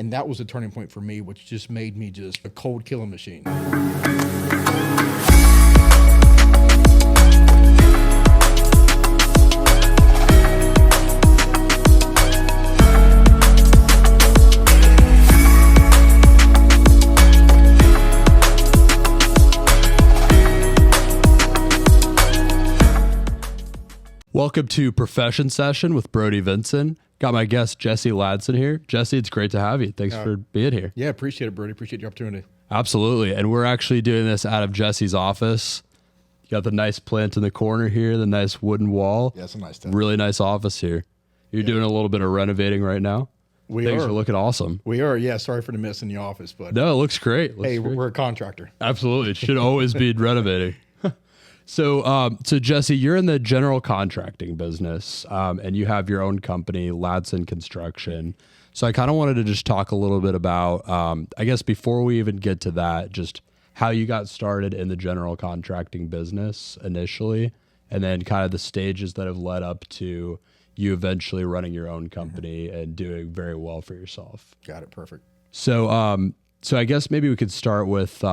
And that was a turning point for me, which just made me just a cold killing machine. Welcome to Profession Session with Brody Vinson. Got my guest, Jessie Ladson here. Jessie, it's great to have you. Thanks for being here. Yeah, appreciate it, Brody. Appreciate the opportunity. Absolutely. And we're actually doing this out of Jessie's office. You got the nice plant in the corner here, the nice wooden wall. Yeah, it's a nice touch. Really nice office here. You're doing a little bit of renovating right now. Things are looking awesome. We are, yeah. Sorry for the mess in the office, but No, it looks great. we're a contractor. Absolutely. It should always be renovating. So Jessie, you're in the general contracting business, and you have your own company, Ladson Construction. So I kind of wanted to just talk a little bit about, I guess before we even get to that, just how you got started in the general contracting business initially, and then kind of the stages that have led up to you eventually running your own company and doing very well for yourself. Got it. Perfect. So, so I guess maybe we could start with,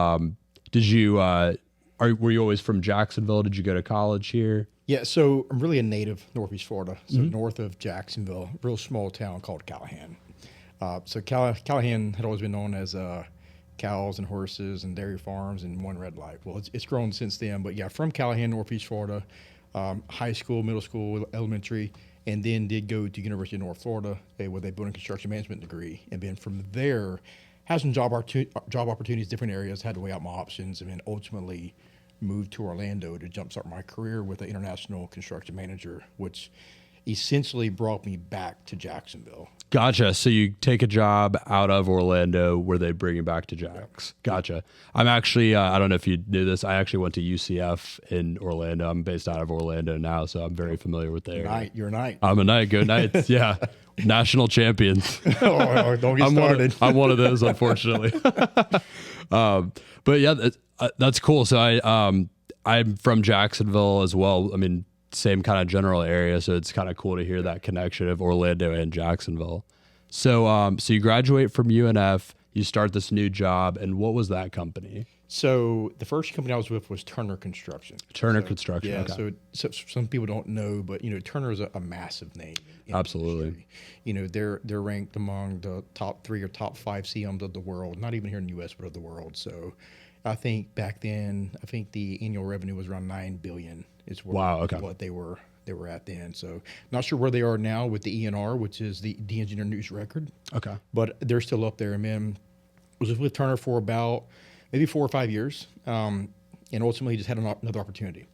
were you always from Jacksonville? Did you go to college here? Yeah, so I'm really a native Northeast Florida, so north of Jacksonville, real small town called Callahan. So Callahan had always been known as cows and horses and dairy farms and one red light. Well, it's grown since then, but yeah, from Callahan, Northeast Florida, high school, middle school, elementary, and then did go to University of North Florida with a building construction management degree, and then from there, had some job opportunities, different areas, had to weigh out my options, and then ultimately moved to Orlando to jumpstart my career with an international construction manager, which essentially brought me back to Jacksonville. Gotcha. So you take a job out of Orlando where they bring you back to Jax. Gotcha. I'm actually, I don't know if you knew this, I actually went to UCF in Orlando. I'm based out of Orlando now, so I'm very familiar with the area. You're a Knight. I'm a Knight. Go Knights. Yeah. National champions. Don't get started. I'm one of those, unfortunately. But yeah, that's cool. So I'm from Jacksonville as well. I mean, same kind of general area. So it's kind of cool to hear that connection of Orlando and Jacksonville. So, so you graduate from UNF, you start this new job, and what was that company? So the first company I was with was Turner Construction. Construction. Yeah. Okay. So some people don't know, but Turner is a massive name. In Absolutely. Industry. They're ranked among the top 3 or top 5 CMs of the world. Not even here in the U.S., but of the world. So I think back then, the annual revenue was around $9 billion. Is what they were at then. So not sure where they are now with the ENR, which is the Engineer News Record. Okay. But they're still up there. And then was with Turner for about maybe 4 or 5 years, and ultimately just had another opportunity.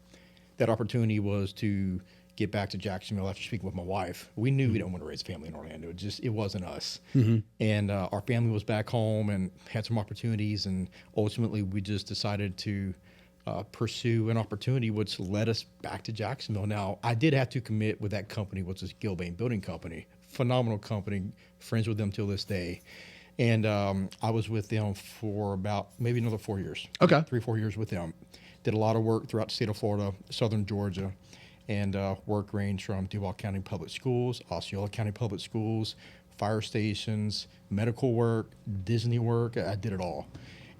That opportunity was to get back to Jacksonville after speaking with my wife. We knew we didn't want to raise a family in Orlando. It wasn't us. And our family was back home and had some opportunities, and ultimately we just decided to pursue an opportunity which led us back to Jacksonville. Now, I did have to commit with that company, which is Gilbane Building Company. Phenomenal company, friends with them till this day. And I was with them for about maybe another 4 years. Okay. 3-4 years with them. Did a lot of work throughout the state of Florida, southern Georgia, and work ranged from Duval County Public Schools, Osceola County Public Schools, fire stations, medical work, Disney work. I did it all.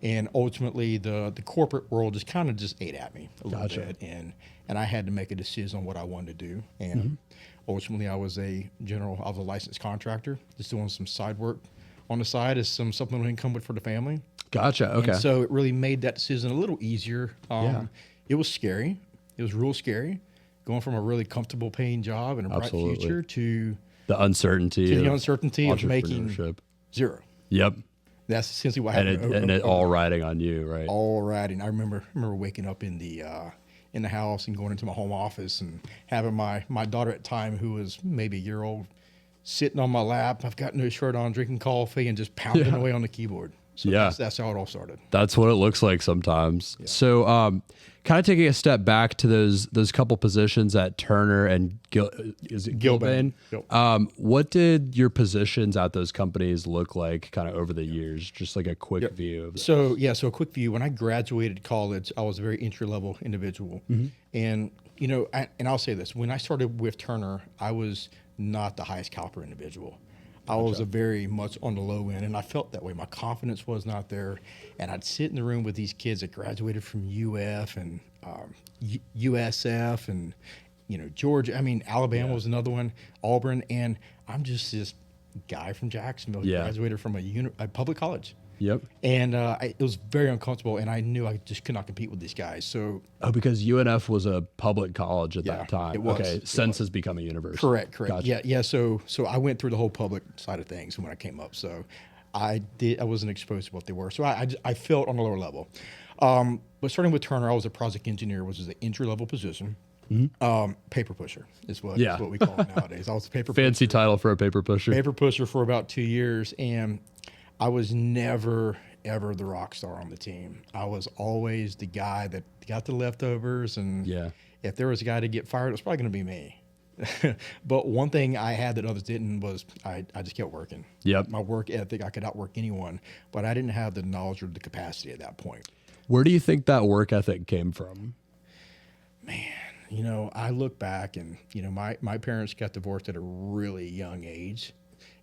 And ultimately, the corporate world just kind of ate at me a little bit. And I had to make a decision on what I wanted to do. And ultimately, I was a licensed contractor, just doing some side work on the side as some supplemental income for the family. Gotcha. Okay. And so it really made that decision a little easier. It was scary. It was real scary, going from a really comfortable paying job and a bright future to the uncertainty of making zero. Yep. That's essentially what happened. And it all riding on you, right? All riding. I remember waking up in the house and going into my home office and having my daughter at the time, who was maybe a year old, sitting on my lap. I've got no shirt on, drinking coffee, and just pounding away on the keyboard. So that's how it all started. That's what it looks like sometimes. Yeah. So kind of taking a step back to those couple positions at Turner and Gilbane. What did your positions at those companies look like kind of over the years? Just like a quick view of that. So a quick view. When I graduated college, I was a very entry-level individual. And, and I'll say this, when I started with Turner, I was not the highest caliber individual. I was a very much on the low end, and I felt that way. My confidence was not there, and I'd sit in the room with these kids that graduated from UF and USF and Georgia. I mean, Alabama was another one, Auburn, and I'm just this guy from Jacksonville who graduated from a public college. Yep. And it was very uncomfortable, and I knew I just could not compete with these guys. So, because UNF was a public college at that time. It was. Okay, since has become a university. Correct. Gotcha. Yeah. So I went through the whole public side of things when I came up. So I wasn't exposed to what they were. So I felt on a lower level. But starting with Turner, I was a project engineer, which is an entry level position. Paper pusher is what we call it nowadays. I was a fancy title for a paper pusher. Paper pusher for about 2 years, and I was never ever the rock star on the team. I was always the guy that got the leftovers, and if there was a guy to get fired, it was probably going to be me. But one thing I had that others didn't was I just kept working. Yep. My work ethic, I could outwork anyone, but I didn't have the knowledge or the capacity at that point. Where do you think that work ethic came from? Man, I look back and, my parents got divorced at a really young age.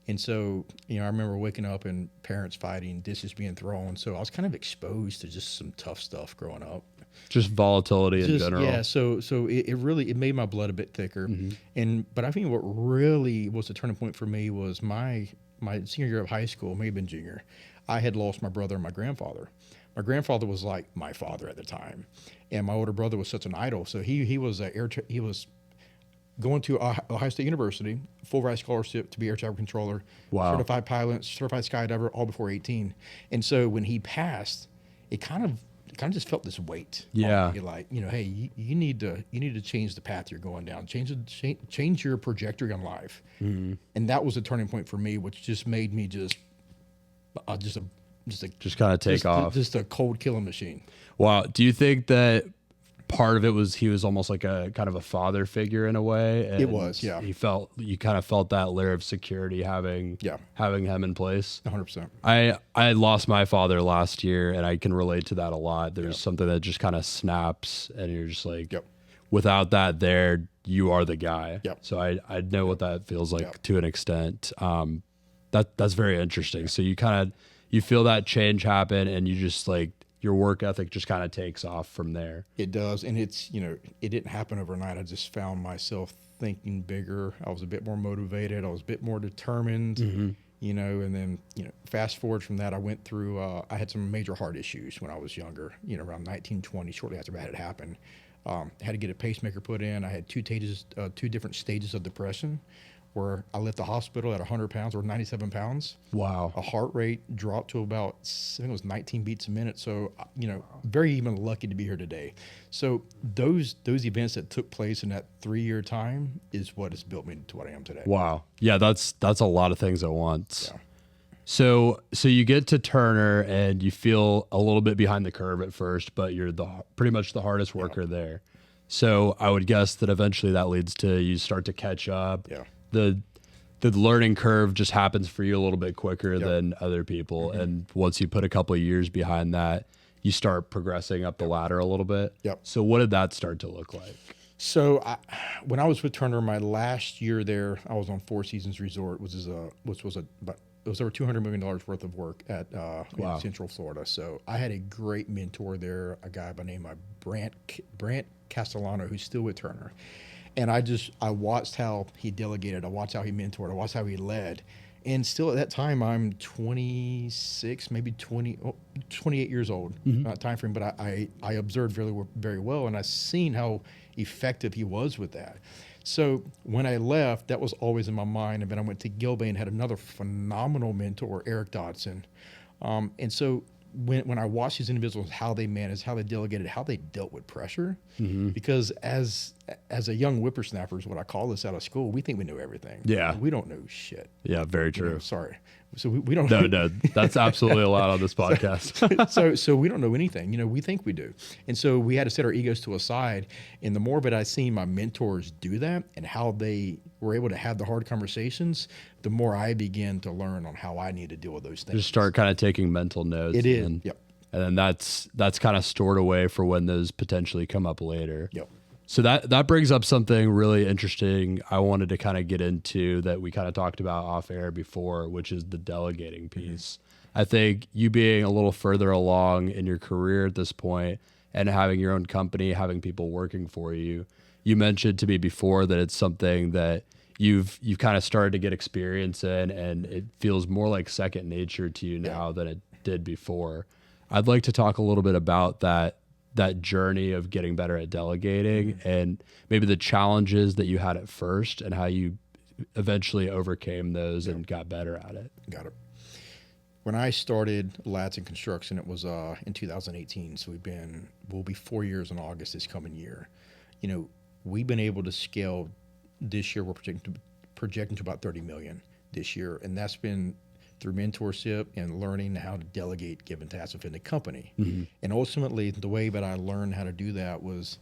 And so, I remember waking up and parents fighting, dishes being thrown. So I was kind of exposed to just some tough stuff growing up. Just volatility in general. Yeah. So it really made my blood a bit thicker. But I think what really was the turning point for me was my senior year of high school, maybe been junior. I had lost my brother and my grandfather. My grandfather was like my father at the time, and my older brother was such an idol. So he was he was going to Ohio State University, full ride scholarship to be air traffic controller, certified pilot, certified skydiver, all before 18. And so when he passed, it kind of just felt this weight. Yeah. Like, hey, you need to change the path you're going down, change your trajectory on life. And that was a turning point for me, which just made me just kind of take off. Just a cold killing machine. Wow. Do you think that part of it was he was almost like a kind of a father figure in a way? And it was, yeah. You kind of felt that layer of security having him in place. 100%. I lost my father last year, and I can relate to that a lot. There's something that just kind of snaps, and you're just like, without that there, you are the guy. So I know what that feels like to an extent. That's very interesting. So you feel that change happen, and you just like, your work ethic just kind of takes off from there. It does. And it's, it didn't happen overnight. I just found myself thinking bigger. I was a bit more motivated. I was a bit more determined, and then, fast forward from that, I went through, I had some major heart issues when I was younger, around 1920, shortly after that had happened. I had to get a pacemaker put in. I had two different stages of depression, where I left the hospital at 100 pounds or 97 pounds. Wow. A heart rate dropped to about, I think it was 19 beats a minute. So, very even lucky to be here today. So those events that took place in that 3-year time is what has built me to what I am today. Wow. Yeah, that's a lot of things at once. Yeah. So you get to Turner and you feel a little bit behind the curve at first, but you're pretty much the hardest worker there. So I would guess that eventually that leads to you start to catch up. Yeah. The learning curve just happens for you a little bit quicker than other people. And once you put a couple of years behind that, you start progressing up the ladder a little bit. So what did that start to look like? So when I was with Turner, my last year there, I was on Four Seasons Resort, which was it was over $200 million worth of work at in Central Florida. So I had a great mentor there, a guy by the name of Brant Castellano, who's still with Turner. And I watched how he delegated. I watched how he mentored. I watched how he led. And still at that time, I'm 26, maybe 28 years old, time frame. But I observed very well, and I seen how effective he was with that. So when I left, that was always in my mind. And then I went to Gilbane and had another phenomenal mentor, Eric Dodson. And so when I watched these individuals, how they managed, how they delegated, how they dealt with pressure, because as a young whippersnapper is what I call this out of school, we think we know everything. Yeah. We don't know shit. Yeah, very true. Sorry. So we don't. No, that's absolutely allowed on this podcast. So we don't know anything. We think we do. And so we had to set our egos to a side. And the more that I seen my mentors do that and how they were able to have the hard conversations, the more I began to learn on how I need to deal with those things. Just start kind of taking mental notes. It is. And then that's kind of stored away for when those potentially come up later. Yep. So that brings up something really interesting I wanted to kind of get into that we kind of talked about off air before, which is the delegating piece. I think you being a little further along in your career at this point and having your own company, having people working for you, you mentioned to me before that it's something that you've kind of started to get experience in, and it feels more like second nature to you now than it did before. I'd like to talk a little bit about that journey of getting better at delegating and maybe the challenges that you had at first and how you eventually overcame those and got better at it. Got it. When I started Ladson Construction, it was in 2018. So we'll be 4 years in August this coming year. You know, we've been able to scale this year. We're projecting to about 30 million this year. And that's been through mentorship and learning how to delegate given tasks within the company. And ultimately, the way that I learned how to do that was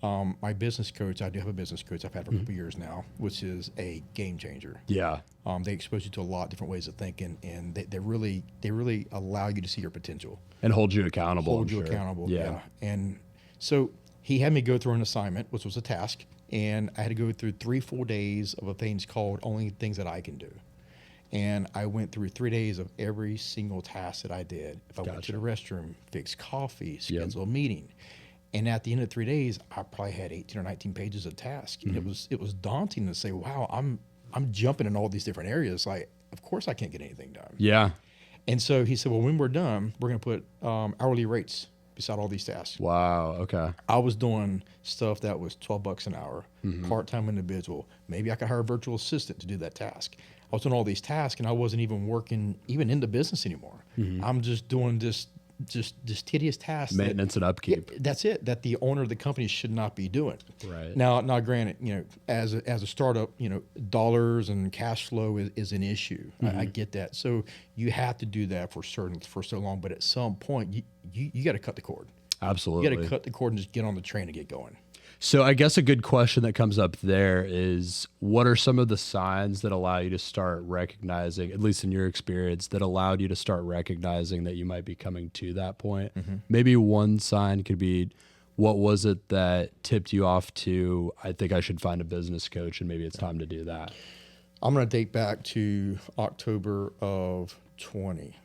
my business coach. I do have a business coach I've had for a couple of years now, which is a game changer. Yeah. They expose you to a lot of different ways of thinking, and they really allow you to see your potential. And hold you accountable. Hold you accountable, yeah. And so he had me go through an assignment, which was a task, and I had to go through 3 full days of a things called Only Things That I Can Do. And I went through 3 days of every single task that I did. If I went to the restroom, fix coffee, schedule a meeting. And at the end of 3 days, I probably had 18 or 19 pages of tasks. And it was daunting to say, wow, I'm jumping in all these different areas. Like, of course I can't get anything done. Yeah. And so he said, well, when we're done, we're going to put hourly rates beside all these tasks. Wow. Okay. I was doing stuff that was $12 an hour, part-time individual. Maybe I could hire a virtual assistant to do that task. I was doing all these tasks, and I wasn't even working even in the business anymore. I'm just doing just tedious tasks. Maintenance and upkeep. That's it. That the owner of the company should not be doing. Right. Now, granted, you know, as a startup, you know, dollars and cash flow is an issue. I get that. So you have to do that for so long. But at some point, you got to cut the cord. Absolutely. You got to cut the cord and just get on the train and get going. So I guess a good question that comes up there is, what are some of the signs that allow you to start recognizing, at least in your experience, that allowed you to start recognizing that you might be coming to that point? Maybe one sign could be, what was it that tipped you off to, I think I should find a business coach and maybe it's time to do that? I'm going to date back to October of 20.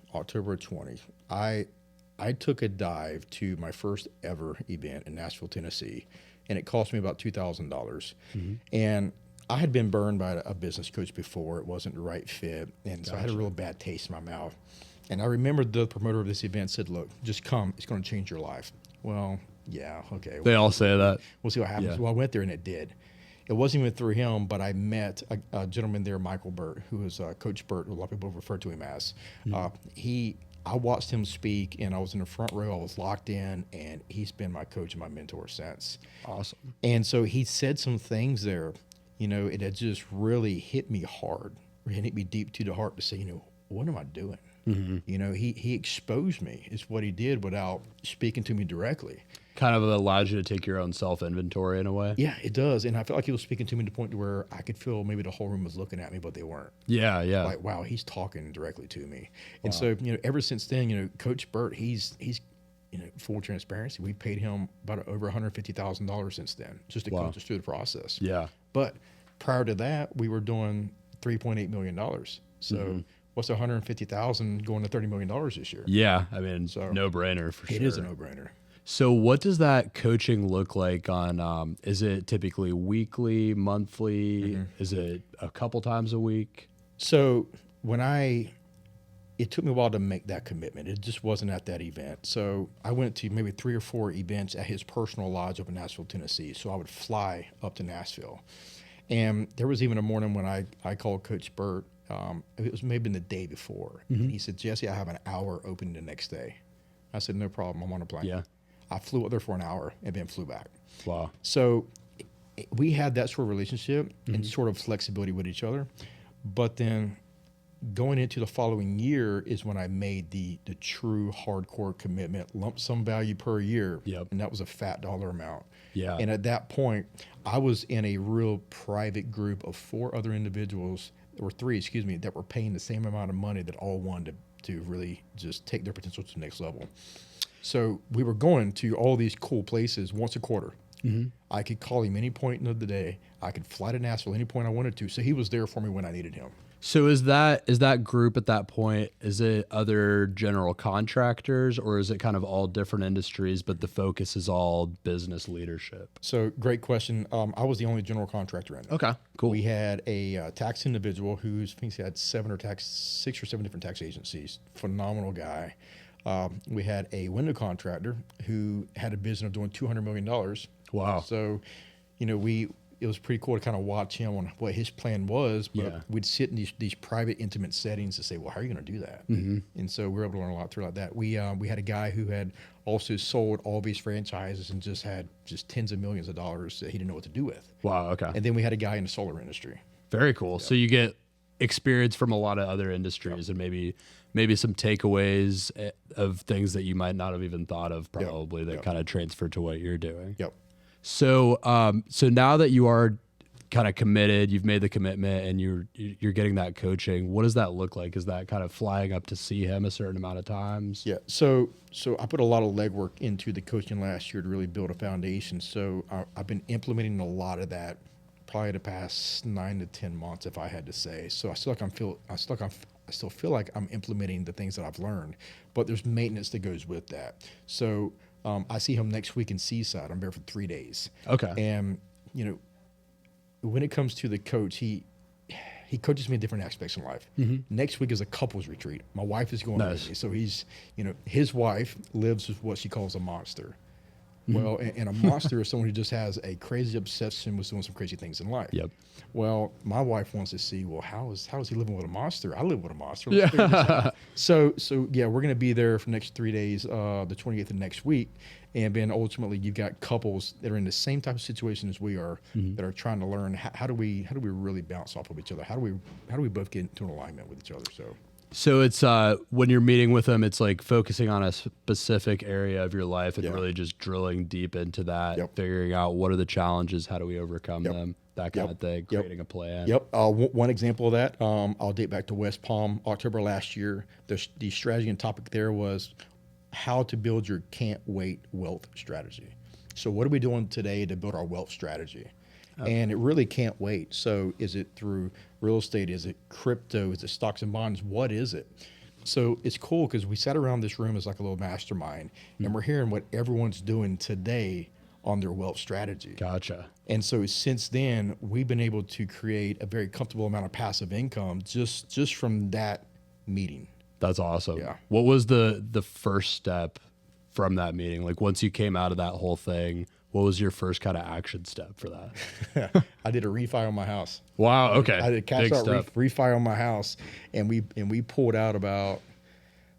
I took a dive to my first ever event in Nashville, Tennessee. And it cost me about $2,000. And I had been burned by a business coach before. It wasn't the right fit. And so I had a real bad taste in my mouth. And I remember the promoter of this event said, look, just come. It's going to change your life. Well, yeah, okay. They all say that. We'll see what happens. Yeah. Well, I went there and it did. It wasn't even through him, but I met a gentleman there, Michael Burt, who is Coach Burt, who a lot of people refer to him as. I watched him speak, and I was in the front row. I was locked in, and he's been my coach and my mentor since. Awesome. And so he said some things there, you know, it had just really hit me hard. It hit me deep to the heart to say, you know, what am I doing? You know, he exposed me is what he did without speaking to me directly. Kind of allows you to take your own self-inventory in a way. Yeah, it does. And I felt like he was speaking to me to the point to where I could feel maybe the whole room was looking at me, but they weren't. Yeah, yeah. Like, wow, he's talking directly to me. And so, you know, ever since then, you know, Coach Burt, he's you know, full transparency, we paid him about over $150,000 since then, just to coach us through the process. Yeah. But prior to that, we were doing $3.8 million. So what's $150,000 going to $30 million this year? Yeah, I mean, no brainer for sure. It is a no brainer. So what does that coaching look like on, is it typically weekly, monthly? Is it a couple times a week? So it took me a while to make that commitment. It just wasn't at that event. So I went to maybe 3 or 4 events at his personal lodge up in Nashville, Tennessee. So I would fly up to Nashville. And there was even a morning when I called Coach Burt. It was maybe the day before. And he said, Jesse, I have an hour open the next day. I said, no problem. I'm on a plane. Yeah. I flew up there for an hour and then flew back. Wow. So we had that sort of relationship and sort of flexibility with each other. But then going into the following year is when I made the true hardcore commitment, lump sum value per year. Yep. And that was a fat dollar amount. Yeah. And at that point, I was in a real private group of 4 other individuals, or 3, excuse me, that were paying the same amount of money that all wanted to really just take their potential to the next level. So we were going to all these cool places once a quarter. I could call him any point of the day. I could fly to Nashville any point I wanted to. So he was there for me when I needed him. So is that group at that point, is it other general contractors, or is it kind of all different industries, but the focus is all business leadership? So great question. I was the only general contractor in it. Okay, cool. We had a tax individual who's, I think he had 6 or 7 different tax agencies. Phenomenal guy. We had a window contractor who had a vision of doing $200 million. Wow. So, it was pretty cool to kind of watch him on what his plan was. But we'd sit in these private, intimate settings to say, well, how are you going to do that? And so we were able to learn a lot through like that. We had a guy who had also sold all these franchises and just had tens of millions of dollars that he didn't know what to do with. Wow. Okay. And then we had a guy in the solar industry. Very cool. So you get experience from a lot of other industries and maybe some takeaways of things that you might not have even thought of probably that kind of transfer to what you're doing. Yep. So so now that you are kind of committed, you've made the commitment and you're getting that coaching, what does that look like? Is that kind of flying up to see him a certain amount of times? Yeah. So I put a lot of legwork into the coaching last year to really build a foundation. So I've been implementing a lot of that probably the past 9 to 10 months, if I had to say. So I still feel like I'm implementing the things that I've learned, but there's maintenance that goes with that. So I see him next week in Seaside. I'm there for 3 days. Okay. And when it comes to the coach, he coaches me in different aspects in life. Next week is a couples retreat. My wife is going with me. So he's, his wife lives with what she calls a monster. Well, and a monster is someone who just has a crazy obsession with doing some crazy things in life. Yep. Well, my wife wants to see, well, how is he living with a monster? I live with a monster. Yeah. So yeah, we're going to be there for the next 3 days, the 28th of next week. And then ultimately you've got couples that are in the same type of situation as we are, that are trying to learn how do we really bounce off of each other? How do we both get into an alignment with each other? So it's when you're meeting with them, it's like focusing on a specific area of your life and really just drilling deep into that, figuring out what are the challenges, how do we overcome them, that kind of thing, creating a plan. One example of that, I'll date back to West Palm, October last year. The strategy and topic there was how to build your can't wait wealth strategy. So what are we doing today to build our wealth strategy? And it really can't wait. So is it through real estate? Is it crypto? Is it stocks and bonds? What is it? So it's cool because we sat around this room as like a little mastermind and we're hearing what everyone's doing today on their wealth strategy. Gotcha. And so since then, we've been able to create a very comfortable amount of passive income just from that meeting. That's awesome. Yeah. What was the first step from that meeting? Like once you came out of that whole thing, what was your first kind of action step for that? I did a refi on my house. Wow. Okay. I did a cash out refi on my house, and we pulled out about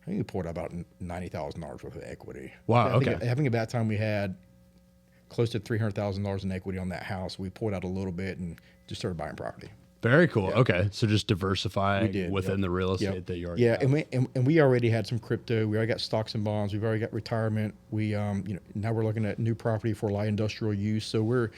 $90,000 worth of equity. Wow. I think at that time we had close to $300,000 in equity on that house. We pulled out a little bit and just started buying property. Very cool. Yeah. Okay. So just diversifying within the real estate that you already have. And we already had some crypto. We already got stocks and bonds. We've already got retirement. We now we're looking at new property for light industrial use. So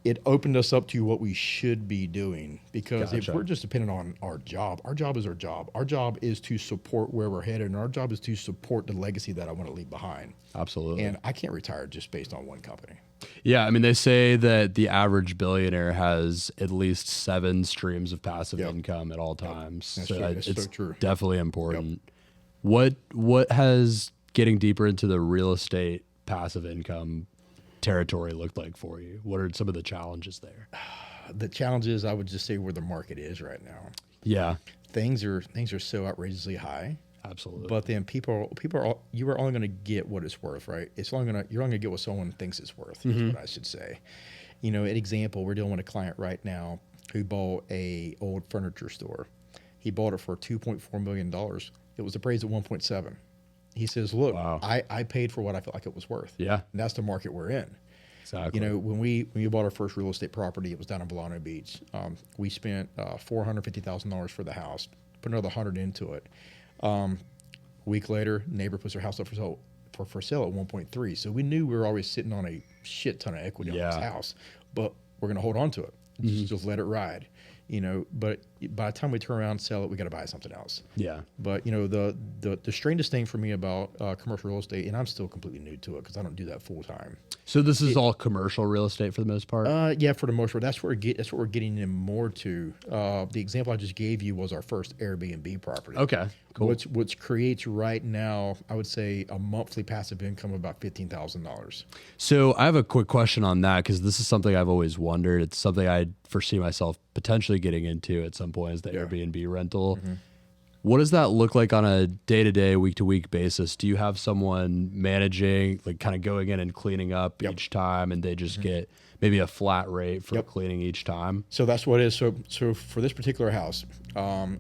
it opened us up to what we should be doing, because if we're just dependent on our job is our job. Our job is to support where we're headed, and our job is to support the legacy that I want to leave behind. Absolutely. And I can't retire just based on one company. Yeah, I mean, they say that the average billionaire has at least 7 streams of passive income at all times. That's so true. That's it's so true. Definitely important. What has getting deeper into the real estate passive income territory looked like for you? What are some of the challenges there? The challenges, I would just say, where the market is right now. Yeah, things are so outrageously high. Absolutely. But then you are only going to get what it's worth, right? You're only going to get what someone thinks it's worth, is what I should say. An example, we're dealing with a client right now who bought a old furniture store. He bought it for $2.4 million. It was appraised at 1.7. He says, look, I paid for what I felt like it was worth. Yeah. And that's the market we're in. Exactly. When we bought our first real estate property, it was down in Volcano Beach. We spent $450,000 for the house, put another $100,000 into it. A week later, neighbor puts her house up for sale at 1.3. So we knew we were always sitting on a shit ton of equity on this house, but we're going to hold on to it. Just let it ride, But by the time we turn around and sell it, we got to buy something else. Yeah. But the strangest thing for me about commercial real estate, and I'm still completely new to it because I don't do that full time. So this is all commercial real estate for the most part? Yeah, for the most part, that's what we're getting in more to. The example I just gave you was our first Airbnb property. Okay, cool. Which creates right now, I would say, a monthly passive income of about $15,000. So I have a quick question on that because this is something I've always wondered. It's something I foresee myself potentially getting into at some point is the Airbnb rental. Mm-hmm. What does that look like on a day-to-day, week-to-week basis? Do you have someone managing, like kind of going in and cleaning up each time, and they just get maybe a flat rate for cleaning each time? So that's what it is. So for this particular house,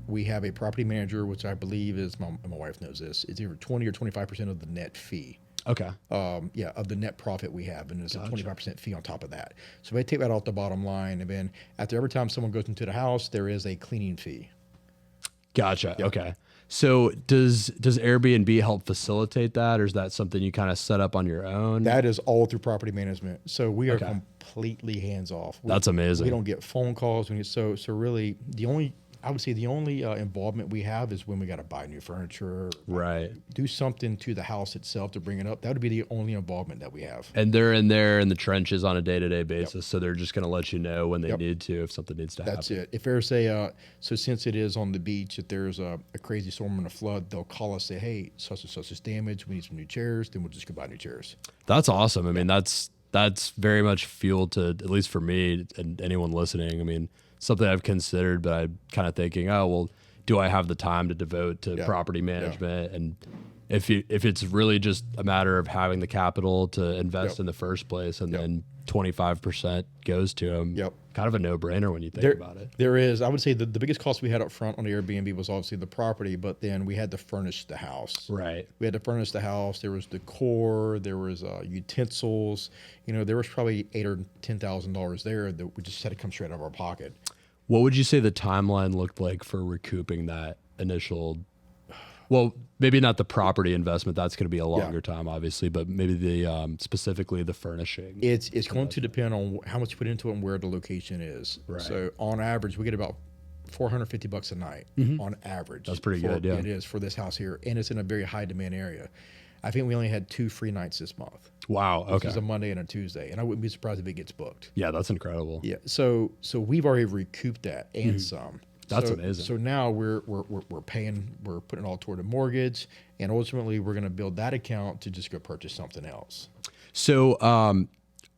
we have a property manager, which I believe is, my wife knows this, it's either 20 or 25% of the net fee. Okay. Of the net profit we have, and it's a 25% fee on top of that. So they take that off the bottom line, and then after every time someone goes into the house, there is a cleaning fee. Gotcha. Yep. Okay. So does Airbnb help facilitate that, or is that something you kind of set up on your own? That is all through property management. So we are completely hands off. That's amazing. We don't get phone calls. So really the only involvement we have is when we got to buy new furniture, right? Do something to the house itself to bring it up. That would be the only involvement that we have. And they're in there in the trenches on a day-to-day basis, so they're just going to let you know when they need to, if something needs to happen. That's it. If there's so since it is on the beach, if there's a crazy storm and a flood, they'll call us, say, hey, such and such is damaged. We need some new chairs. Then we'll just go buy new chairs. That's awesome. I mean, that's very much fuel to, at least for me and anyone listening. I mean, something I've considered, but I'm kind of thinking, oh, well, do I have the time to devote to property management? And if it's really just a matter of having the capital to invest in the first place, and then 25% goes to them, kind of a no-brainer when you think about it. There is, I would say the biggest cost we had up front on the Airbnb was obviously the property, but then we had to furnish the house. Right. We had to furnish the house. There was decor, there was utensils. There was probably $8,000 or $10,000 there that we just had to come straight out of our pocket. What would you say the timeline looked like for recouping that initial? Well, maybe not the property investment. That's going to be a longer time, obviously, but maybe the specifically the furnishing. It's going to depend on how much you put into it and where the location is. Right. So on average, we get about $450 a night on average. That's pretty good. Yeah, it is for this house here, and it's in a very high demand area. I think we only had 2 free nights this month. Wow. Okay. Which is a Monday and a Tuesday, and I wouldn't be surprised if it gets booked. Yeah, that's incredible. Yeah. So we've already recouped that and some. That's amazing. So now we're paying, we're putting it all toward a mortgage, and ultimately we're going to build that account to just go purchase something else. So on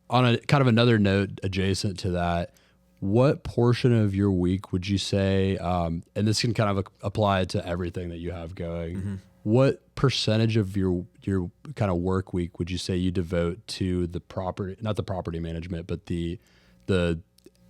a kind of another note adjacent to that, what portion of your week would you say, and this can kind of apply to everything that you have going, what percentage of your kind of work week would you say you devote to the property, not the property management, but the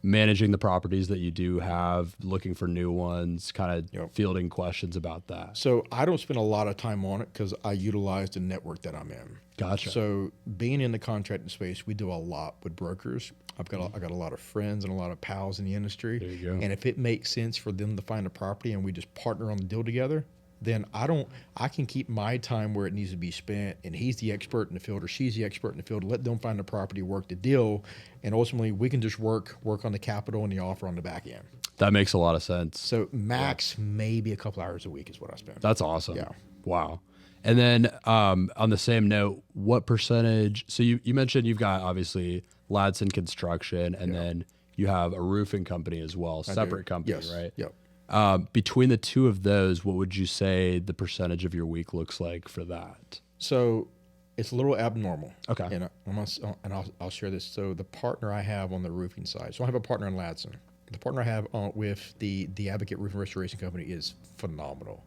managing the properties that you do have, looking for new ones, kind of fielding questions about that? So I don't spend a lot of time on it because I utilize the network that I'm in. Gotcha. So being in the contracting space, we do a lot with brokers. I got a lot of friends and a lot of pals in the industry. There you go. And if it makes sense for them to find a property and we just partner on the deal together, then I can keep my time where it needs to be spent, and he's the expert in the field or she's the expert in the field. Let them find the property, work the deal, and ultimately we can just work on the capital and the offer on the back end. That makes a lot of sense. So max maybe a couple hours a week is what I spend. That's awesome. Yeah. Wow. And then on the same note, what percentage? So you mentioned you've got obviously Ladson Construction, and then you have a roofing company as well, separate company, right? Yep. Between the two of those, what would you say the percentage of your week looks like for that? So it's a little abnormal. Okay. And I'll share this. So the partner I have on the roofing side, so I have a partner in Ladson. The partner I have with the Advocate Roofing Restoration Company is phenomenal.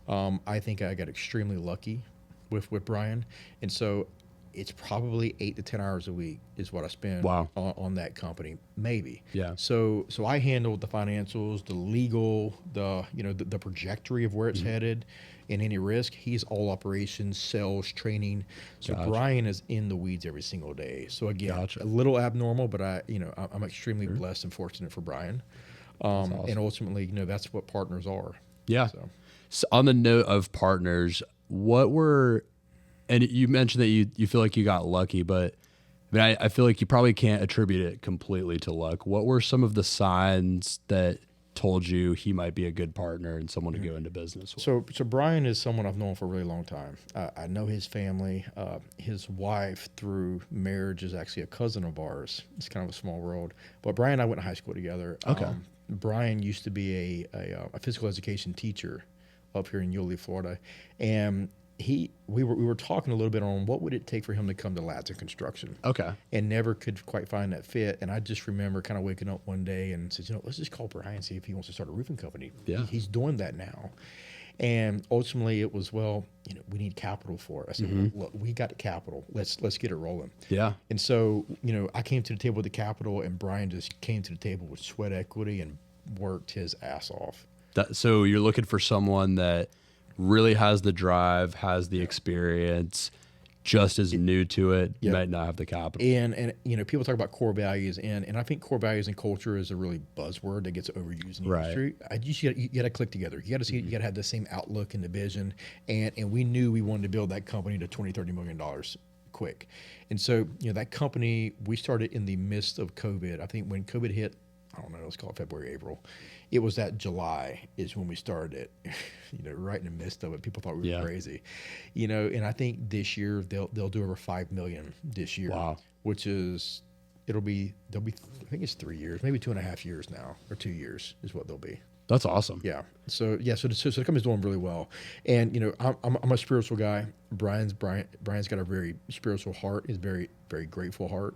I think I got extremely lucky with Brian. And so it's probably 8 to 10 hours a week is what I spend on that company, maybe. Yeah. So I handle the financials, the legal, the trajectory of where it's headed, and any risk. He's all operations, sales, training. So Brian is in the weeds every single day. So again, a little abnormal, but I'm extremely blessed and fortunate for Brian. Awesome. And ultimately, that's what partners are. Yeah. So on the note of partners, and you mentioned that you feel like you got lucky, but I mean, I feel like you probably can't attribute it completely to luck. What were some of the signs that told you he might be a good partner and someone to go into business with? So Brian is someone I've known for a really long time. I know his family. His wife, through marriage, is actually a cousin of ours. It's kind of a small world. But Brian and I went to high school together. Okay. Brian used to be a physical education teacher up here in Yulee, Florida, and we were talking a little bit on what would it take for him to come to Ladson Construction. Okay. And never could quite find that fit. And I just remember kind of waking up one day and said, let's just call Brian and see if he wants to start a roofing company. Yeah. He's doing that now. And ultimately it was, we need capital for it. I said, look, we got the capital. Let's get it rolling. Yeah. And so, I came to the table with the capital, and Brian just came to the table with sweat equity and worked his ass off. So you're looking for someone that really has the drive, has the experience, just as new to it, might not have the capital. And people talk about core values, and I think core values and culture is a really buzzword that gets overused in the industry. You got to click together. You got to see. You got to have the same outlook and the vision. And we knew we wanted to build that company to $20-30 million quick. And so that company, we started in the midst of COVID. I think when COVID hit, I don't know, let's call it February, April. It was that July is when we started it, right in the midst of it. People thought we were crazy, and I think this year they'll do over 5 million this year. Wow. Which is, they'll be, I think it's 3 years, maybe 2.5 years now, or 2 years is what they'll be. That's awesome. Yeah. So the company's doing really well, and I'm a spiritual guy. Brian's got a very spiritual heart. Is very, very grateful heart,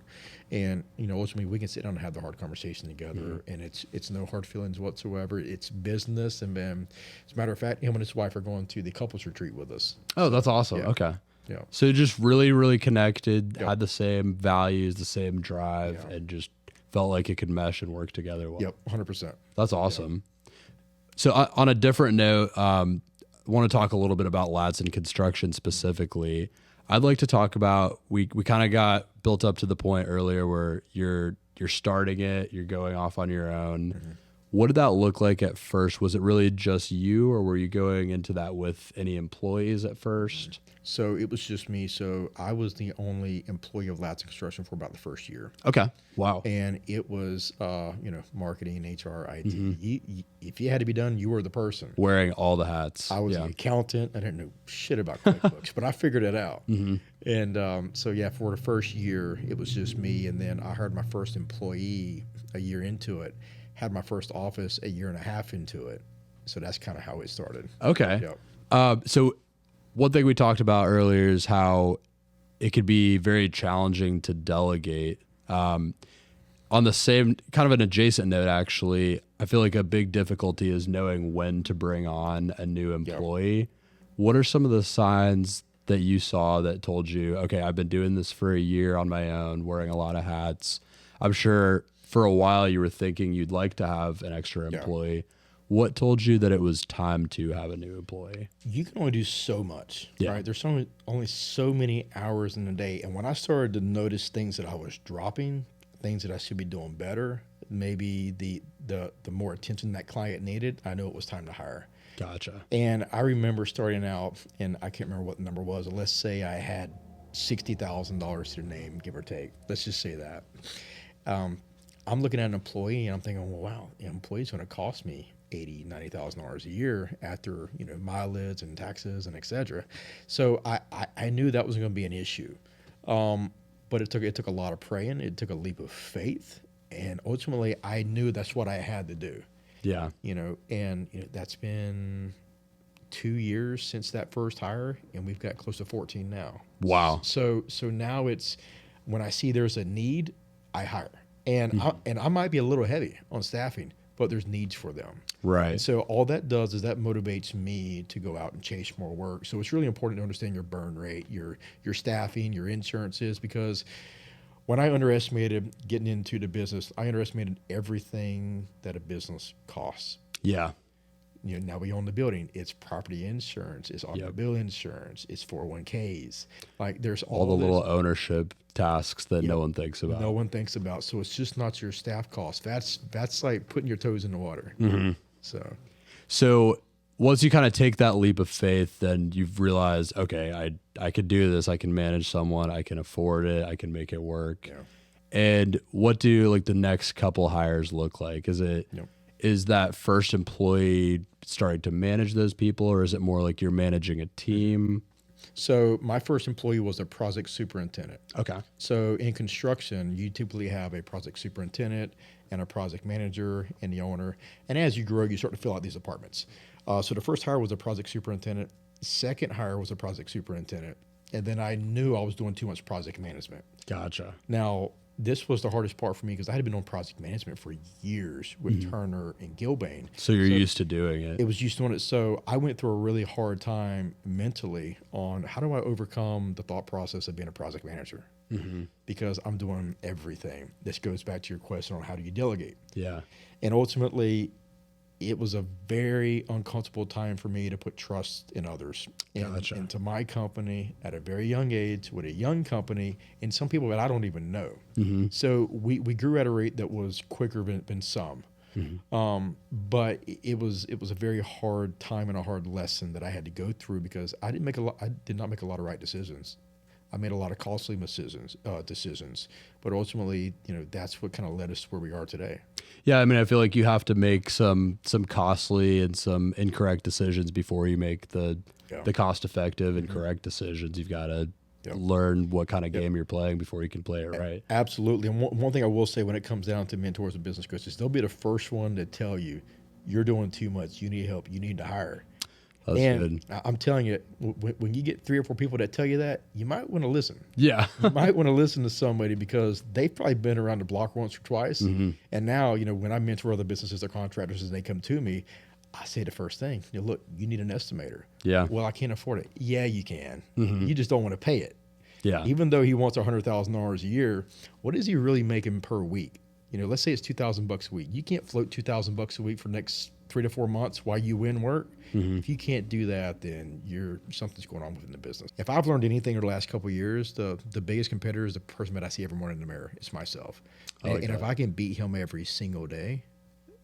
and ultimately we can sit down and have the hard conversation together, and it's no hard feelings whatsoever. It's business, and then as a matter of fact, him and his wife are going to the couples retreat with us. Oh, that's awesome. Yeah. Okay. Yeah. So just really, really connected, had the same values, the same drive, and just felt like it could mesh and work together well. Yep, 100%. That's awesome. So on a different note, I want to talk a little bit about Ladson Construction specifically. I'd like to talk about, we kind of got built up to the point earlier where you're starting it, you're going off on your own. What did that look like at first? Was it really just you, or were you going into that with any employees at first? So it was just me. So I was the only employee of Ladson Construction for about the first year. Okay. Wow. And it was, marketing, HR, IT. If you had to be done, you were the person. Wearing all the hats. I was an accountant. I didn't know shit about QuickBooks, but I figured it out. And for the first year, it was just me. And then I hired my first employee a year into it, had my first office a year and a half into it. So that's kind of how it started. Okay. Yep. So one thing we talked about earlier is how it could be very challenging to delegate. On the same kind of an adjacent note, actually, I feel like a big difficulty is knowing when to bring on a new employee. Yep. What are some of the signs that you saw that told you, okay, I've been doing this for a year on my own, wearing a lot of hats? I'm sure for a while you were thinking you'd like to have an extra employee. Yeah. What told you that it was time to have a new employee? You can only do so much, right? There's only so many hours in a day. And when I started to notice things that I was dropping, things that I should be doing better, maybe the more attention that client needed, I knew it was time to hire. Gotcha. And I remember starting out, and I can't remember what the number was. Let's say I had $60,000 to the name, give or take. Let's just say that. I'm looking at an employee, and I'm thinking, well, wow, an employee's going to cost me $80,000, $90,000 a year after mileage and taxes and et cetera. So I knew that was going to be an issue, but it took a lot of praying. It took a leap of faith, and ultimately I knew that's what I had to do. Yeah. That's been 2 years since that first hire, and we've got close to 14 now. Wow. So now it's, when I see there's a need, I hire, and I might be a little heavy on staffing, but there's needs for them. Right. And so all that does is that motivates me to go out and chase more work. So it's really important to understand your burn rate, your staffing, your insurances, because when I underestimated getting into the business, I underestimated everything that a business costs. Yeah. Now we own the building. It's property insurance. It's automobile insurance. It's 401ks. Like there's all the little ownership tasks that no one thinks about. No one thinks about. So it's just not your staff cost. That's like putting your toes in the water. So once you kind of take that leap of faith, then you've realized, okay, I could do this. I can manage someone. I can afford it. I can make it work. Yeah. And what do like the next couple hires look like? Is it is that first employee starting to manage those people, or is it more like you're managing a team? So my first employee was a project superintendent. Okay. So in construction, you typically have a project superintendent and a project manager and the owner. And as you grow, you start to fill out these departments. So the first hire was a project superintendent. Second hire was a project superintendent. And then I knew I was doing too much project management. Gotcha. Now, this was the hardest part for me because I had been on project management for years with Turner and Gilbane. So you're used to doing it. It was used to doing it. So I went through a really hard time mentally on how do I overcome the thought process of being a project manager? Because I'm doing everything. This goes back to your question on how do you delegate? Yeah. And ultimately, it was a very uncomfortable time for me to put trust in others into my company at a very young age with a young company and some people that I don't even know. So we grew at a rate that was quicker than some. But it was a very hard time and a hard lesson that I had to go through because I did not make a lot of right decisions. I made a lot of costly decisions, but ultimately, that's what kind of led us to where we are today. Yeah, I mean, I feel like you have to make some costly and some incorrect decisions before you make the cost effective and correct decisions. You've got to learn what kind of game you're playing before you can play it right. Absolutely. And one thing I will say when it comes down to mentors and business coaches, they'll be the first one to tell you, you're doing too much, you need help, you need to hire. That's and good. I'm telling you, when you get 3 or 4 people that tell you that, you might want to listen. Yeah. You might want to listen to somebody because they've probably been around the block once or twice. And now, when I mentor other businesses or contractors and they come to me, I say the first thing, look, you need an estimator. Yeah. Well, I can't afford it. Yeah, you can. You just don't want to pay it. Yeah. Even though he wants $100,000 a year, what is he really making per week? Let's say it's $2,000 a week. You can't float $2,000 a week for the next 3 to 4 months while you win work. If you can't do that, then something's going on within the business. If I've learned anything over the last couple of years, the biggest competitor is the person that I see every morning in the mirror. It's myself. And if I can beat him every single day,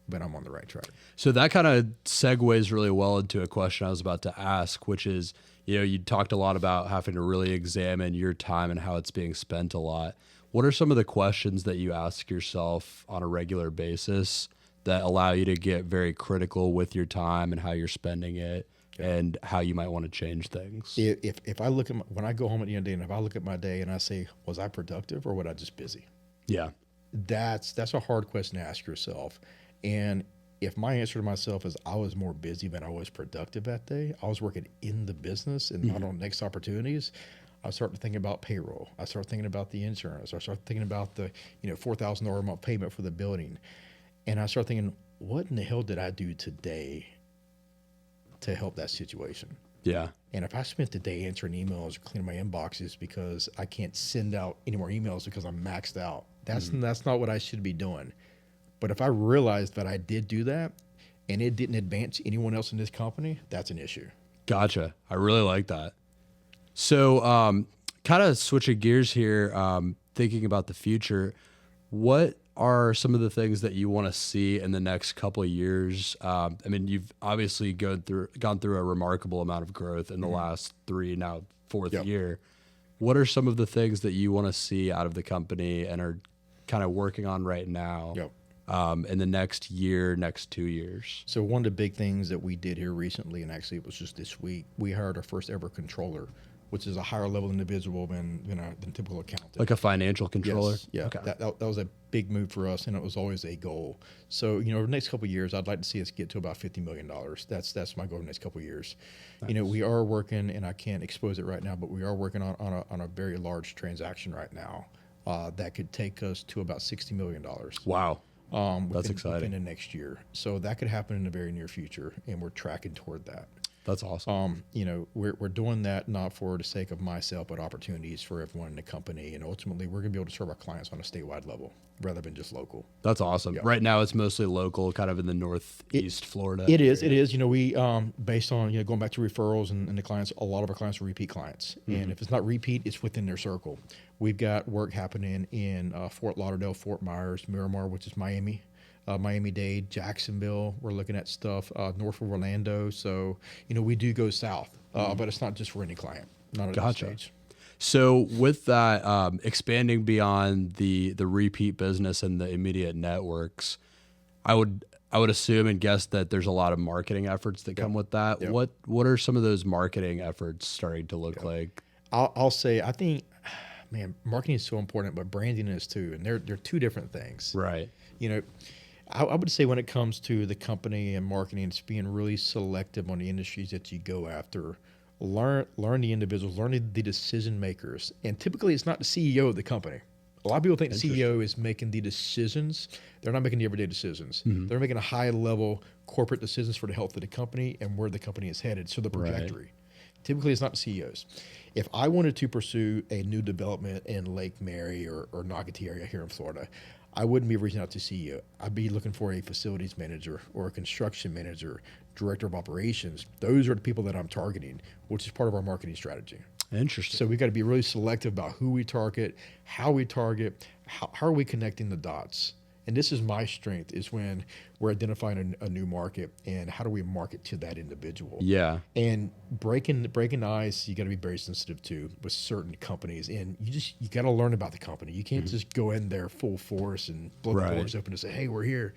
then I'm on the right track. So that kind of segues really well into a question I was about to ask, which is, you talked a lot about having to really examine your time and how it's being spent a lot. What are some of the questions that you ask yourself on a regular basis that allow you to get very critical with your time and how you're spending it and how you might want to change things? If I look at when I go home at the end of the day and if I look at my day and I say, was I productive or was I just busy? Yeah. That's a hard question to ask yourself. And if my answer to myself is I was more busy than I was productive that day, I was working in the business and not on next opportunities, I start to think about payroll. I start thinking about the insurance. I start thinking about the $4,000 a month payment for the building. And I start thinking, what in the hell did I do today to help that situation? Yeah. And if I spent the day answering emails or cleaning my inboxes because I can't send out any more emails because I'm maxed out, that's not what I should be doing. But if I realized that I did do that and it didn't advance anyone else in this company, that's an issue. Gotcha. I really like that. So kind of switching gears here, thinking about the future, what are some of the things that you want to see in the next couple of years? I mean, you've obviously gone through a remarkable amount of growth in the last 3, now 4th year. What are some of the things that you want to see out of the company and are kind of working on right now in the next year, next 2 years? So one of the big things that we did here recently, and actually it was just this week, we hired our first ever controller, which is a higher level individual than typical accountant. Like a financial controller? Yes, yeah. Okay. That was a big move for us, and it was always a goal. So, over the next couple of years, I'd like to see us get to about $50 million. That's my goal in the next couple of years. Nice. We are working, and I can't expose it right now, but we are working on a very large transaction right now that could take us to about $60 million. Wow. That's exciting. Within the next year. So that could happen in the very near future, and we're tracking toward that. That's awesome. We're doing that not for the sake of myself, but opportunities for everyone in the company. And ultimately, we're going to be able to serve our clients on a statewide level rather than just local. That's awesome. Right now, it's mostly local, kind of in the Northeast Florida. It is. We, based on, going back to referrals and the clients, a lot of our clients are repeat clients. And if it's not repeat, it's within their circle. We've got work happening in Fort Lauderdale, Fort Myers, Miramar, which is Miami. Miami-Dade, Jacksonville. We're looking at stuff north of Orlando. So, we do go south, but it's not just for any client. Not at this stage. So with that, expanding beyond the repeat business and the immediate networks, I I would assume and guess that there's a lot of marketing efforts that come with that. Yep. What are some of those marketing efforts starting to look like? I'll say, I think, man, marketing is so important, but branding is too. And they're two different things. Right. You know, I would say when it comes to the company and marketing, it's being really selective on the industries that you go after. Learn the individuals, learn the decision makers. And typically it's not the CEO of the company. A lot of people think the CEO is making the decisions. They're not making the everyday decisions. They're making a high level corporate decisions for the health of the company and where the company is headed. So the trajectory. Typically it's not the CEOs. If I wanted to pursue a new development in Lake Mary or Nocatee area here in Florida, I wouldn't be reaching out to CEO. I'd be looking for a facilities manager or a construction manager, director of operations. Those are the people that I'm targeting, which is part of our marketing strategy. Interesting. So we've got to be really selective about who we target, how we target, how are we connecting the dots. And this is my strength, is when we're identifying a new market and how do we market to that individual. Yeah. And breaking the ice, you got to be very sensitive to with certain companies. And you got to learn about the company. You can't just go in there full force and blow the doors open and say, hey, we're here.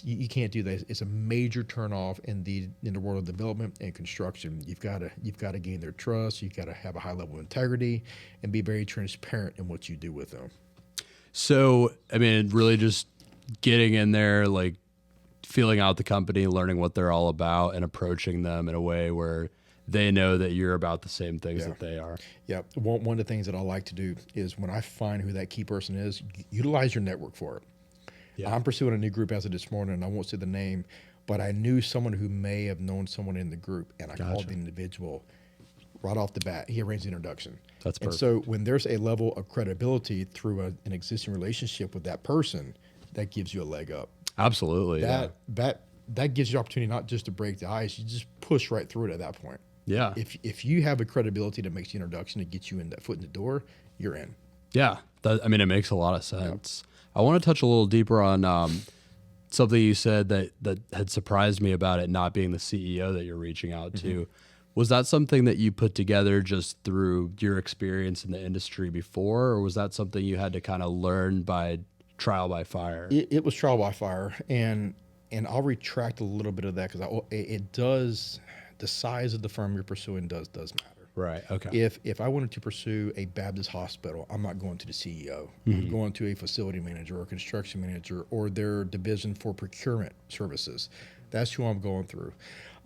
You can't do that. It's a major turnoff in the world of development and construction. You've got to gain their trust. You've got to have a high level of integrity and be very transparent in what you do with them. So, I mean, really just getting in there, like feeling out the company, learning what they're all about, and approaching them in a way where they know that you're about the same things that they are. Yeah. One of the things that I like to do is when I find who that key person is, utilize your network for it. Yeah. I'm pursuing a new group as of this morning, and I won't say the name, but I knew someone who may have known someone in the group, and I called the individual right off the bat. He arranged the introduction. That's perfect. And so when there's a level of credibility through an existing relationship with that person, that gives you a leg up. Absolutely. That gives you opportunity not just to break the ice, you just push right through it at that point. Yeah. If you have a credibility that makes the introduction to get you in that foot in the door, you're in. Yeah. I mean, it makes a lot of sense. Yep. I want to touch a little deeper on something you said that had surprised me about it not being the CEO that you're reaching out to. Was that something that you put together just through your experience in the industry before, or was that something you had to kind of learn by trial by fire? It was trial by fire, and I'll retract a little bit of that because it does. The size of the firm you're pursuing does matter. Right. Okay. If I wanted to pursue a Baptist hospital, I'm not going to the CEO. I'm going to a facility manager or a construction manager or their division for procurement services. That's who I'm going through.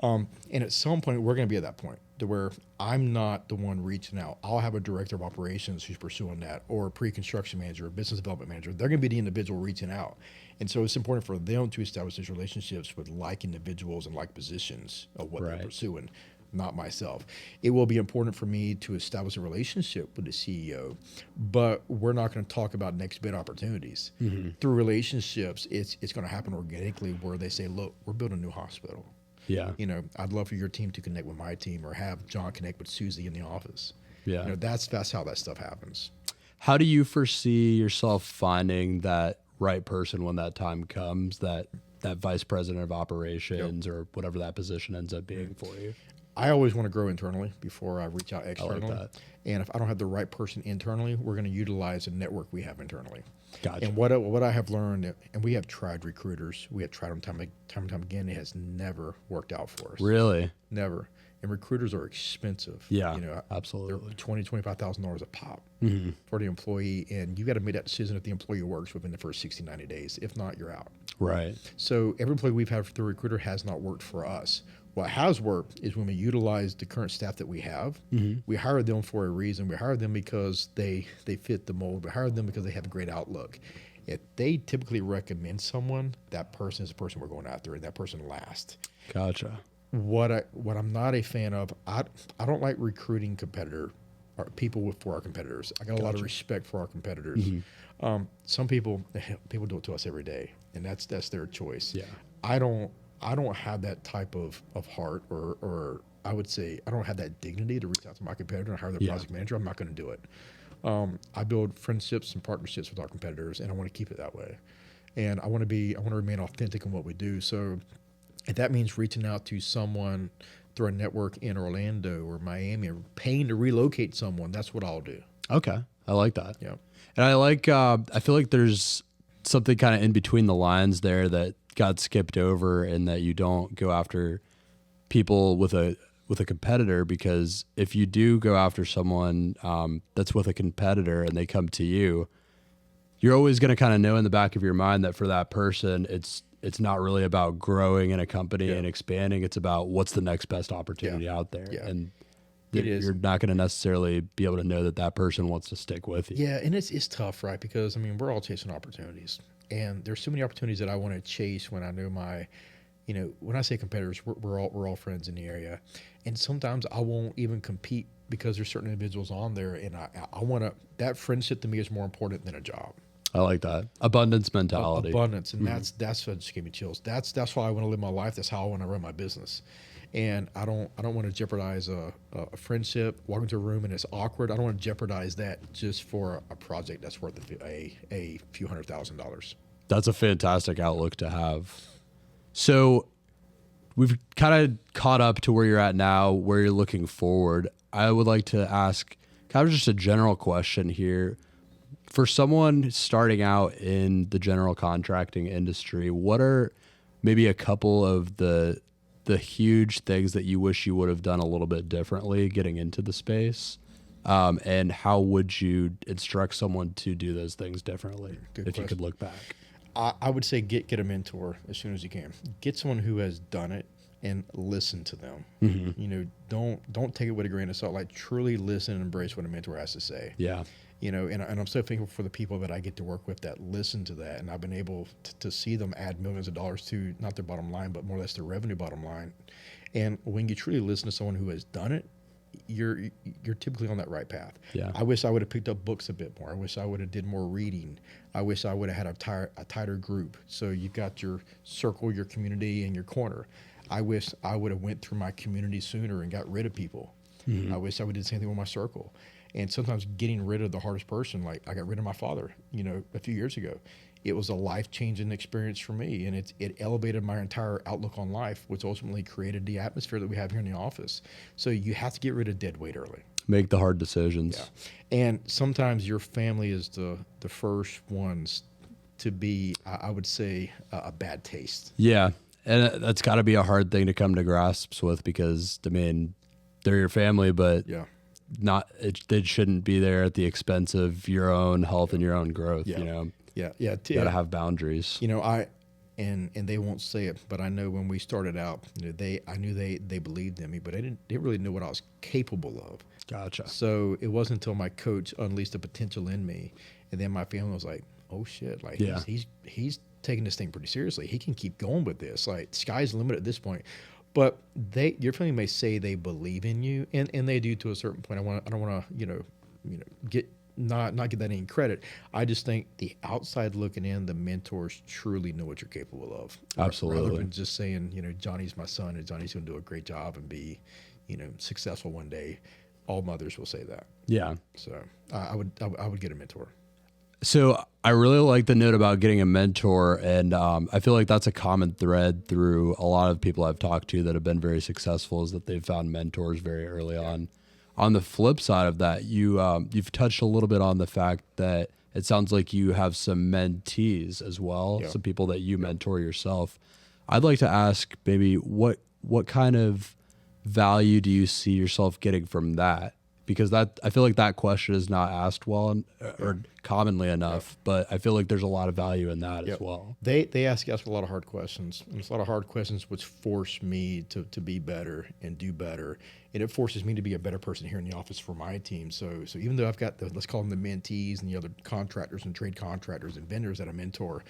And at some point, we're going to be at that point to where I'm not the one reaching out. I'll have a director of operations who's pursuing that, or a pre-construction manager, or business development manager. They're going to be the individual reaching out. And so it's important for them to establish these relationships with like individuals and like positions of what they're pursuing, not myself. It will be important for me to establish a relationship with the CEO, but we're not going to talk about next bid opportunities. Through relationships, it's going to happen organically where they say, look, we're building a new hospital. Yeah. You know, I'd love for your team to connect with my team, or have John connect with Susie in the office. Yeah. You know, that's how that stuff happens. How do you foresee yourself finding that right person when that time comes, that vice president of operations or whatever that position ends up being for you? I always want to grow internally before I reach out externally. I like that. And if I don't have the right person internally, we're going to utilize the network we have internally. Gotcha. And what I have learned, and we have tried recruiters, we have tried them time and time again, it has never worked out for us. Really? Never. And recruiters are expensive. Yeah, you know, absolutely. They're $20,000-$25,000 a pop for the employee, and you got to make that decision if the employee works within the first 60, 90 days. If not, you're out. Right. So every employee we've had through a recruiter has not worked for us. What has worked is when we utilize the current staff that we have. We hire them for a reason. We hire them because they fit the mold. We hire them because they have a great outlook. If they typically recommend someone, that person is the person we're going after, and that person lasts. Gotcha. What I'm not a fan of, I don't like recruiting or people for our competitors. I got a lot of respect for our competitors. Some people do it to us every day, and that's their choice. Yeah. I don't have that type of heart, or I would say I don't have that dignity to reach out to my competitor and hire their project manager. I'm not going to do it. I build friendships and partnerships with our competitors, and I want to keep it that way. And I want to remain authentic in what we do. So if that means reaching out to someone through a network in Orlando or Miami, or paying to relocate someone, that's what I'll do. Okay. I like that. Yeah. And I feel like there's something kind of in between the lines there that got skipped over and that you don't go after people with a competitor, because if you do go after someone that's with a competitor and they come to you, you're always going to kind of know in the back of your mind that for that person, it's not really about growing in a company and expanding. It's about what's the next best opportunity out there. Yeah. And It is. you're not going to necessarily be able to know that person wants to stick with you. Yeah, and it's tough, right? Because I mean, we're all chasing opportunities, and there's so many opportunities that I want to chase when I know my, when I say competitors, we're all friends in the area, and sometimes I won't even compete because there's certain individuals on there, and I want to. That friendship to me is more important than a job. I like that abundance mentality. Abundance, and that's what just gave me chills. That's why I want to live my life. That's how I want to run my business. And I don't want to jeopardize a friendship. Walk into a room and it's awkward. I don't want to jeopardize that just for a project that's worth a few $100,000. That's a fantastic outlook to have. So we've kind of caught up to where you're at now, where you're looking forward. I would like to ask kind of just a general question here. For someone starting out in the general contracting industry, what are maybe a couple of the huge things that you wish you would have done a little bit differently getting into the space? And how would you instruct someone to do those things differently if you could look back? I would say get a mentor as soon as you can. Get someone who has done it and listen to them. Mm-hmm. Don't take it with a grain of salt. Like, truly listen and embrace what a mentor has to say. Yeah. And I'm so thankful for the people that I get to work with that listen to that. And I've been able to see them add millions of dollars to not their bottom line, but more or less their revenue bottom line. And when you truly listen to someone who has done it, you're typically on that right path. Yeah. I wish I would have picked up books a bit more. I wish I would have did more reading. I wish I would have had a tighter group. So you've got your circle, your community, and your corner. I wish I would have went through my community sooner and got rid of people. Mm-hmm. I wish I would have did the same thing with my circle. And sometimes getting rid of the hardest person, like I got rid of my father, a few years ago. It was a life-changing experience for me, and it elevated my entire outlook on life, which ultimately created the atmosphere that we have here in the office. So you have to get rid of dead weight early. Make the hard decisions. Yeah. And sometimes your family is the first ones to be, I would say, a bad taste. Yeah, and that's got to be a hard thing to come to grasps with, because, I mean, they're your family, but they shouldn't be there at the expense of your own health and your own growth. Yeah. You got to have boundaries. And they won't say it, but I know when we started out, I knew they believed in me, but I didn't really know what I was capable of. Gotcha. So it wasn't until my coach unleashed the potential in me, and then my family was like, "Oh shit! Like he's taking this thing pretty seriously. He can keep going with this. Like, sky's the limit at this point." But your family may say they believe in you, and they do to a certain point. I don't want to get not get that any credit. I just think the outside looking in, the mentors truly know what you're capable of. Absolutely. Rather than just saying, Johnny's my son and Johnny's going to do a great job and be, successful one day. All mothers will say that. Yeah. So I would get a mentor. So I really like the note about getting a mentor, and I feel like that's a common thread through a lot of people I've talked to that have been very successful, is that they've found mentors very early on. On the flip side of that, you've touched a little bit on the fact that it sounds like you have some mentees as well, some people that you mentor yourself. I'd like to ask maybe what kind of value do you see yourself getting from that? Because I feel like that question is not asked well or commonly enough, but I feel like there's a lot of value in that as well. They ask a lot of hard questions. And it's a lot of hard questions which force me to be better and do better. And it forces me to be a better person here in the office for my team. So even though I've got let's call them the mentees and the other contractors and trade contractors and vendors that I mentor,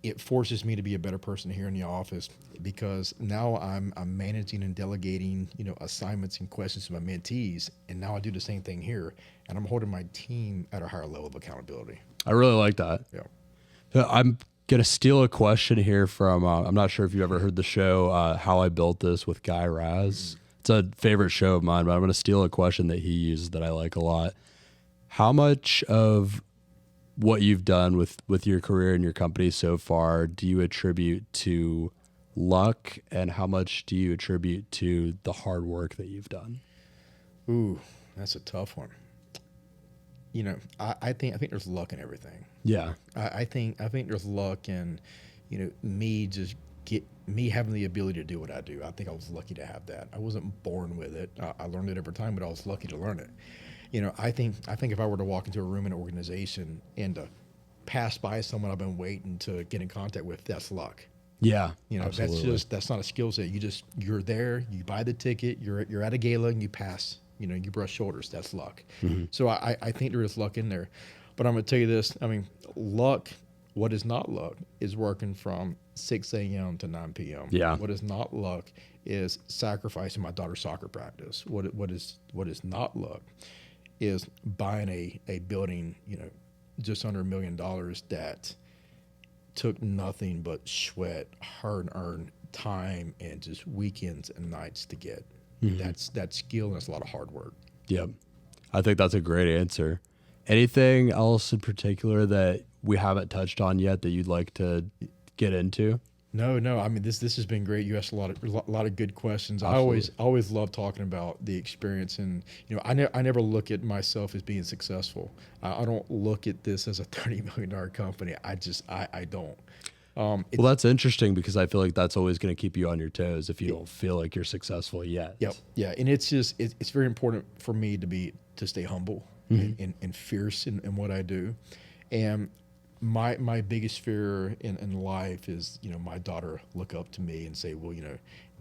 it forces me to be a better person here in the office, because now I'm managing and delegating, assignments and questions to my mentees, and now I do the same thing here, and I'm holding my team at a higher level of accountability. I really like that. Yeah. So I'm gonna steal a question here from. I'm not sure if you ever heard the show How I Built This with Guy Raz. It's a favorite show of mine, but I'm gonna steal a question that he uses that I like a lot. How much of what you've done with your career and your company so far do you attribute to luck, and how much do you attribute to the hard work that you've done? Ooh, that's a tough one. I think there's luck in everything. Yeah. I think there's luck in, me having the ability to do what I do. I think I was lucky to have that. I wasn't born with it. I learned it over time, but I was lucky to learn it. I think if I were to walk into a room in an organization and to pass by someone I've been waiting to get in contact with, that's luck. Yeah, absolutely. That's not a skill set. You're there, you buy the ticket, you're at a gala and you pass, you brush shoulders. That's luck. So I think there is luck in there. But I'm going to tell you this. I mean, luck, what is not luck is working from 6 a.m. to 9 p.m. Yeah. What is not luck is sacrificing my daughter's soccer practice. What is not luck is buying a building, just under $1 million that took nothing but sweat, hard-earned time, and just weekends and nights to get. That's skill, and that's a lot of hard work. Yep. I think that's a great answer. Anything else in particular that we haven't touched on yet that you'd like to get into? No. I mean, this has been great. You asked a lot of good questions. Absolutely. I always love talking about the experience, and I never look at myself as being successful. I don't look at this as a $30 million company. I don't. Well, that's interesting because I feel like that's always going to keep you on your toes if you don't feel like you're successful yet. Yep. Yeah, and it's very important for me to stay humble and fierce in what I do, and my biggest fear in life is, my daughter look up to me and say, well,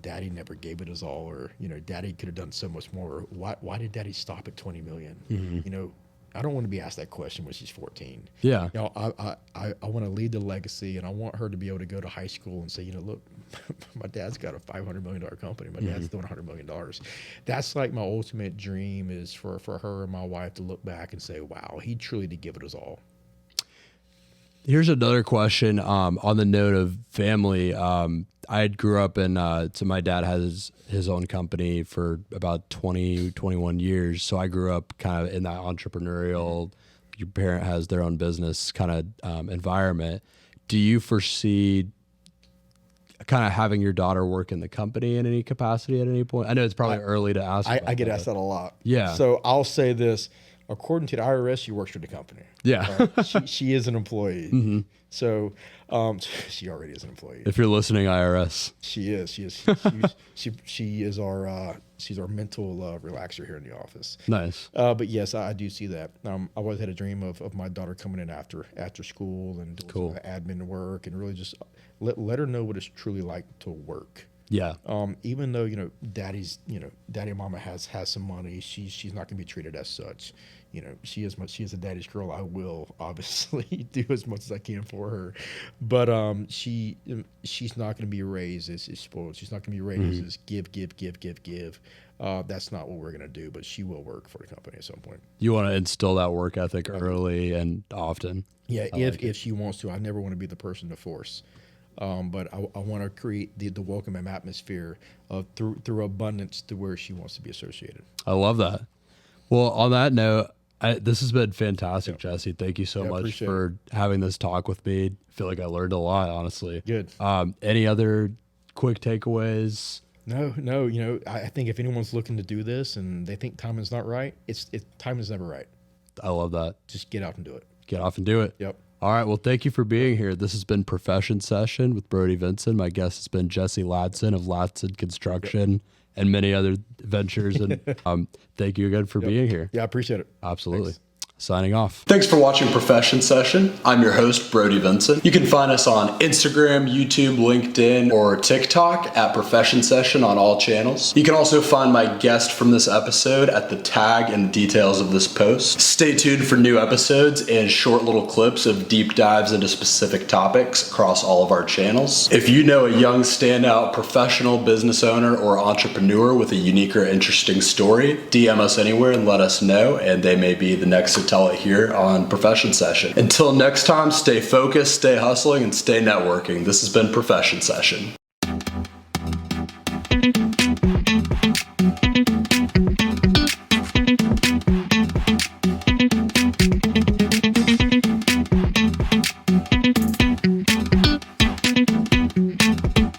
Daddy never gave it his all, or, Daddy could have done so much more. Why did Daddy stop at 20 million? I don't want to be asked that question when she's 14. Yeah. I want to lead the legacy, and I want her to be able to go to high school and say, look, my dad's got a $500 million company. My dad's doing $100 million. That's like my ultimate dream, is for her and my wife to look back and say, wow, he truly did give it his all. Here's another question on the note of family. I grew up in, so my dad has his own company for about 20, 21 years. So I grew up kind of in that entrepreneurial, your parent has their own business kind of environment. Do you foresee kind of having your daughter work in the company in any capacity at any point? I know it's probably early to ask. I get asked that a lot. Yeah. So I'll say this. According to the IRS, she works for the company. Yeah. She is an employee. So she already is an employee. If you're listening, IRS. She is. She is she's our mental relaxer here in the office. Nice. But yes, I do see that. I always had a dream of my daughter coming in after school and doing some admin work, and really just let her know what it's truly like to work. Yeah. Even though daddy and mama has some money, she's not going to be treated as such. She is a daddy's girl. I will obviously do as much as I can for her, but she's not going to be raised as spoiled. She's not going to be raised as give. That's not what we're going to do. But she will work for the company at some point. You want to instill that work ethic early and often. Yeah, if she wants to. I never want to be the person to force. But I want to create the welcoming atmosphere through abundance to where she wants to be associated. I love that. Well, on that note, this has been fantastic, Jesse. Thank you so much for having this talk with me. I feel like I learned a lot, honestly. Good. Any other quick takeaways? No. I think if anyone's looking to do this and they think time is not right, time is never right. I love that. Just get out and do it. Get off and do it. Yep. All right. Well, thank you for being here. This has been Profession Session with Brody Vincent. My guest has been Jessie Ladson of Ladson Construction and many other ventures. And thank you again for being here. Yeah, I appreciate it. Absolutely. Thanks. Signing off. Thanks for watching Profession Session. I'm your host, Brody Vincent. You can find us on Instagram, YouTube, LinkedIn, or TikTok at Profession Session on all channels. You can also find my guest from this episode at the tag and the details of this post. Stay tuned for new episodes and short little clips of deep dives into specific topics across all of our channels. If you know a young standout professional business owner or entrepreneur with a unique or interesting story, DM us anywhere and let us know, and they may be the next to tell it here on Profession Session. Until next time, stay focused, stay hustling, and stay networking. This has been Profession Session.